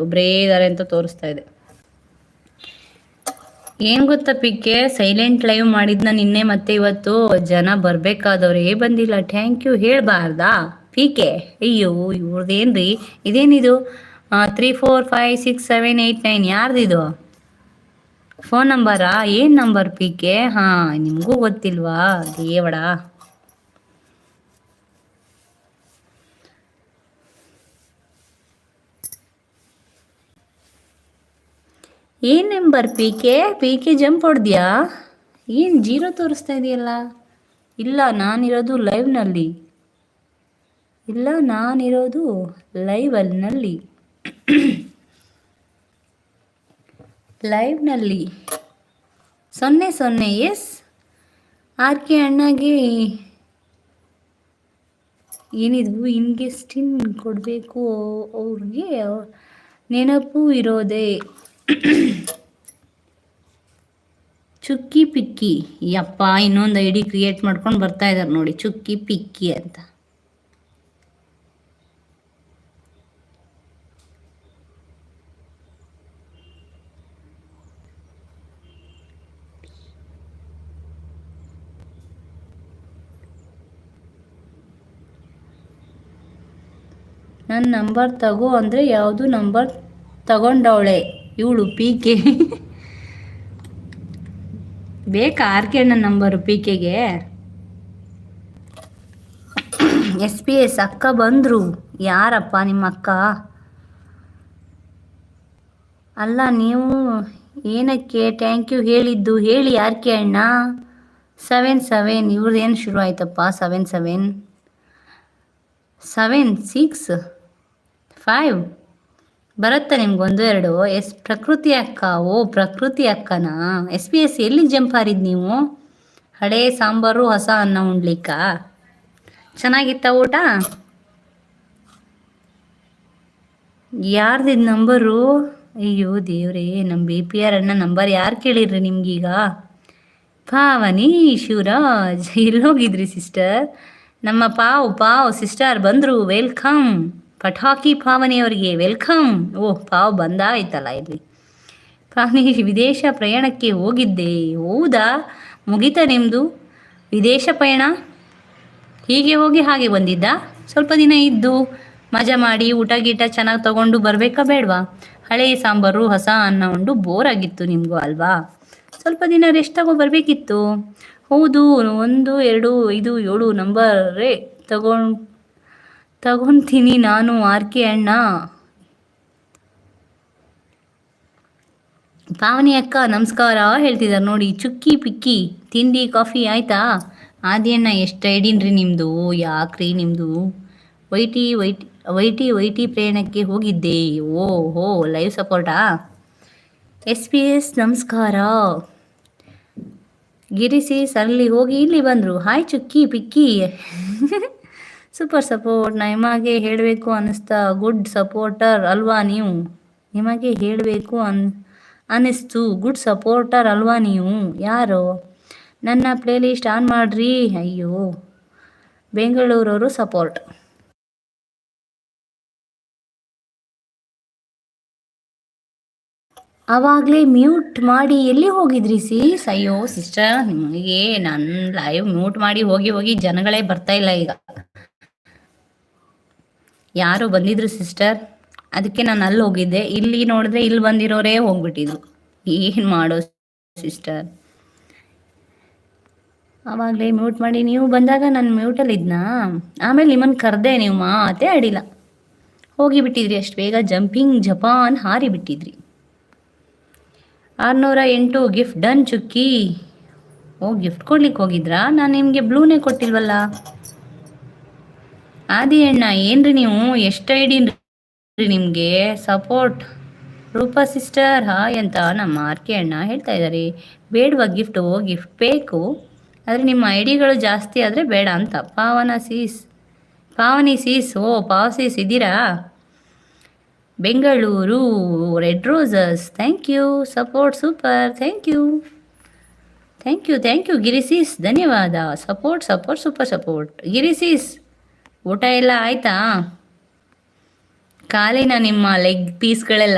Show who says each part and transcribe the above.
Speaker 1: ಒಬ್ಬರೇ ಇದ್ದಾರೆ ಅಂತ ತೋರಿಸ್ತಾ ಇದೆ. ಏನ್ ಗೊತ್ತಾ ಪಿಕ್ಕೆ, ಸೈಲೆಂಟ್ ಲೈವ್ ಮಾಡಿದ್ನ ನಿನ್ನೆ ಮತ್ತೆ ಇವತ್ತು ಜನ ಬರ್ಬೇಕಾದವ್ರೇ ಬಂದಿಲ್ಲ. ಥ್ಯಾಂಕ್ ಯು ಹೇಳ್ಬಾರ್ದಾ ಪಿಕೆ? ಅಯ್ಯೋ ಇವ್ರದ್ದೇನ್ರಿ ಇದೇನಿದು? 3456789 ಯಾರ್ದಿದು ಫೋನ್ ನಂಬರಾ? ಏನ್ ನಂಬರ್ ಪಿಕೆ? ಹಾ ನಿಮಗೂ ಗೊತ್ತಿಲ್ವಾ ದೇವಡ? ಏನ್ ನಂಬರ್ ಪಿಕೆ? ಪಿಕೆ ಜಂಪ್ ಹೊಡ್ದ್ಯಾ? ಏನು ಜೀರೋ ತೋರಿಸ್ತಾ ಇದೆಯಲ್ಲ? ಇಲ್ಲ ನಾನಿರೋದು ಲೈವ್ನಲ್ಲಿ. ಇಲ್ಲ ನಾನಿರೋದು ಲೈವ್ನಲ್ಲಿ. ಲೈವ್ನಲ್ಲಿ 00. ಎಸ್ ಆರ್ ಕೆ ಅಣ್ಣಗೆ ಏನಿದ್ವು ಇನ್ಗೆಸ್ಟಿನ್ ಕೊಡಬೇಕು ಅವ್ರಿಗೆ ನೆನಪು ಇರೋದೆ. ಚುಕ್ಕಿ ಪಿಕ್ಕಿ, ಯಪ್ಪ ಇನ್ನೊಂದು ಐ ಡಿ ಕ್ರಿಯೇಟ್ ಮಾಡ್ಕೊಂಡು ಬರ್ತಾ ಇದ್ದಾರೆ ನೋಡಿ, ಚುಕ್ಕಿ ಪಿಕ್ಕಿ ಅಂತ. ನನ್ನ ನಂಬರ್ ತಗೋ ಅಂದರೆ ಯಾವುದು ನಂಬರ್ ತಗೊಂಡವಳೆ ಇವಳು ಪಿಕೆ? ಬೇಕಾ ಆರ್ ಕೆ ನನ್ನ ನಂಬರು ಪಿಕೆಗೆ? SPS ಅಕ್ಕ ಬಂದರು. ಯಾರಪ್ಪ ನಿಮ್ಮ ಅಕ್ಕ? ಅಲ್ಲ ನೀವು ಏನಕ್ಕೆ ಥ್ಯಾಂಕ್ ಯು ಹೇಳಿದ್ದು ಹೇಳಿ ಆರ್ ಕೆ ಅಣ್ಣ. 77 ಇವ್ರದ್ದೇನು ಶುರು ಆಯ್ತಪ್ಪ? 77 ಬರುತ್ತಾ ನಿಮ್ಗೊಂದು ಎರಡು? ಪ್ರಕೃತಿ ಅಕ್ಕ. ಓ ಪ್ರಕೃತಿ ಅಕ್ಕನಾ? SPS ಎಲ್ಲಿ ಜಂಪ್ ಹಾರಿದ್ ನೀವು? ಹಳೇ ಸಾಂಬಾರು ಹೊಸ ಅನ್ನ ಉಣ್ಲಿಕ್ಕ? ಚೆನ್ನಾಗಿತ್ತ ಊಟ? ಯಾರ್ದಿದ್ ನಂಬರು? ಅಯ್ಯೋ ದೇವ್ರೇ, ನಮ್ಮ BPR ಅಣ್ಣ ನಂಬರ್ ಯಾರು ಕೇಳಿರ್ರಿ ನಿಮ್ಗೀಗ? ಪಾವನಿ ಶಿವರಾಜ್ ಎಲ್ಲೋಗಿದ್ರಿ ಸಿಸ್ಟರ್? ನಮ್ಮ ಪಾವ್ ಸಿಸ್ಟರ್ ಬಂದರು, ವೆಲ್ಕಮ್. ಪಟಾಕಿ ಪಾವನಿಯವರಿಗೆ ವೆಲ್ಕಮ್. ಓಹ್ ಪಾವ್ ಬಂದಾಯ್ತಲ್ಲ ಇಲ್ಲಿ. ಪಾವನಿ ವಿದೇಶ ಪ್ರಯಾಣಕ್ಕೆ ಹೋಗಿದ್ದೆ. ಹೌದಾ, ಮುಗಿತಾ ನಿಮ್ಮದು ವಿದೇಶ ಪಯಣ? ಹೀಗೆ ಹೋಗಿ ಹಾಗೆ ಬಂದಿದ್ದ? ಸ್ವಲ್ಪ ದಿನ ಇದ್ದು ಮಜಾ ಮಾಡಿ ಊಟ ಗೀಟ ಚೆನ್ನಾಗಿ ತಗೊಂಡು ಬರಬೇಕಾ ಬೇಡವಾ? ಹಳೆ ಸಾಂಬಾರು ಹೊಸ ಅನ್ನ ಉಂಡು ಬೋರ್ ಆಗಿತ್ತು ನಿಮಗೂ ಅಲ್ವಾ? ಸ್ವಲ್ಪ ದಿನ ರೆಸ್ಟ್ ತಗೋ ಬರಬೇಕಿತ್ತು. ಹೌದು, 1 2 5 7 ನಂಬರೇ ತಗೊತೀನಿ ನಾನು ಆರ್ ಕೆ ಅಣ್ಣ. ಪಾವನಿ ಅಕ್ಕ ನಮಸ್ಕಾರ ಹೇಳ್ತಿದ್ದಾರೆ ನೋಡಿ. ಚುಕ್ಕಿ ಪಿಕ್ಕಿ ತಿಂಡಿ ಕಾಫಿ ಆಯ್ತಾ? ಆದಿ ಅಣ್ಣ ಎಷ್ಟು ಐಡಿನ್ರಿ ನಿಮ್ಮದು? ಯಾಕ್ರಿ ನಿಮ್ಮದು? ವೈಟಿ ಪ್ರಯಾಣಕ್ಕೆ ಹೋಗಿದ್ದೆ. ಓಹೋ ಲೈವ್ ಸಪೋರ್ಟಾ? SPS ನಮಸ್ಕಾರ. ಗಿರಿಸಿ ಅಲ್ಲಿ ಹೋಗಿ ಇಲ್ಲಿ ಬಂದರು. ಹಾಯ್ ಚುಕ್ಕಿ ಪಿಕ್ಕಿ. Super support. ನಿಮಗೆ ಹೇಳಬೇಕು ಅನ್ನಿಸ್ತಾ? ಗುಡ್ ಸಪೋರ್ಟರ್ ಅಲ್ವಾ ನೀವು? ನಿಮಗೆ ಹೇಳಬೇಕು ಅನ್ನಿಸ್ತು, ಗುಡ್ ಸಪೋರ್ಟರ್ ಅಲ್ವಾ ನೀವು? ಯಾರು? ನನ್ನ ಪ್ಲೇಲಿಸ್ಟ್ ಆನ್ ಮಾಡ್ರಿ. ಅಯ್ಯೋ ಬೆಂಗಳೂರವರು ಸಪೋರ್ಟ್. ಆವಾಗಲೇ ಮ್ಯೂಟ್ ಮಾಡಿ ಎಲ್ಲಿ ಹೋಗಿದ್ರಿ ಸೀಸ್? ಅಯ್ಯೋ ಸಿಸ್ಟರ್, ನಿಮಗೆ ನನ್ನ ಲೈವ್ ಮ್ಯೂಟ್ ಮಾಡಿ ಹೋಗಿ ಜನಗಳೇ ಬರ್ತಾ ಇಲ್ಲ ಈಗ. ಯಾರು ಬಂದಿದ್ರು ಸಿಸ್ಟರ್, ಅದಕ್ಕೆ ನಾನು ಅಲ್ಲಿ ಹೋಗಿದ್ದೆ. ಇಲ್ಲಿ ನೋಡಿದ್ರೆ ಇಲ್ಲಿ ಬಂದಿರೋರೇ ಹೋಗ್ಬಿಟ್ಟಿದ್ರು. ಏನು ಮಾಡೋ ಸಿಸ್ಟರ್? ಆವಾಗಲೇ ಮ್ಯೂಟ್ ಮಾಡಿ ನೀವು ಬಂದಾಗ ನಾನು ಮ್ಯೂಟಲ್ಲಿ ಇದ್ನಾ? ಆಮೇಲೆ ನಿಮ್ಮನ್ನು ಕರೆದೆ, ನೀವು ಮಾತೇ ಆಡಿಲ್ಲ, ಹೋಗಿಬಿಟ್ಟಿದ್ರಿ ಅಷ್ಟು ಬೇಗ. ಜಪಾನ್ ಹಾರಿ ಬಿಟ್ಟಿದ್ರಿ. 608 ಗಿಫ್ಟ್ ಡನ್ ಚುಕ್ಕಿ. ಓ ಗಿಫ್ಟ್ ಕೊಡ್ಲಿಕ್ಕೆ ಹೋಗಿದ್ರಾ? ನಾನು ನಿಮಗೆ ಬ್ಲೂನೇ ಕೊಟ್ಟಿಲ್ವಲ್ಲ. ಆದಿ ಅಣ್ಣ ಏನ್ರಿ ನೀವು? ಎಷ್ಟು ಐಡಿನ್ರಿ ನಿಮಗೆ? ಸಪೋರ್ಟ್ ರೂಪಾ ಸಿಸ್ಟರ್ ಹಾಯ್ ಅಂತ ನಮ್ಮ ಆರ್ ಕೆ ಅಣ್ಣ ಹೇಳ್ತಾ ಇದ್ದಾರೆ. ಬೇಡವಾ ಗಿಫ್ಟು? ಗಿಫ್ಟ್ ಬೇಕು, ಆದರೆ ನಿಮ್ಮ ಐಡಿಗಳು ಜಾಸ್ತಿ ಆದರೆ ಬೇಡ ಅಂತ. ಪಾವನಿ ಸೀಸ್. ಓ ಪಾವ್ ಸೀಸ್ ಇದ್ದೀರಾ? Bengaluru red roses. Thank you support, super. Thank you Giri sis, ಧನ್ಯವಾದ. Support super support Giri sis. ಊಟ ಎಲ್ಲ ಆಯ್ತಾ? ಕಾಲಿನ ನಿಮ್ಮ ಲೆಗ್ ಪೀಸ್ಗಳೆಲ್ಲ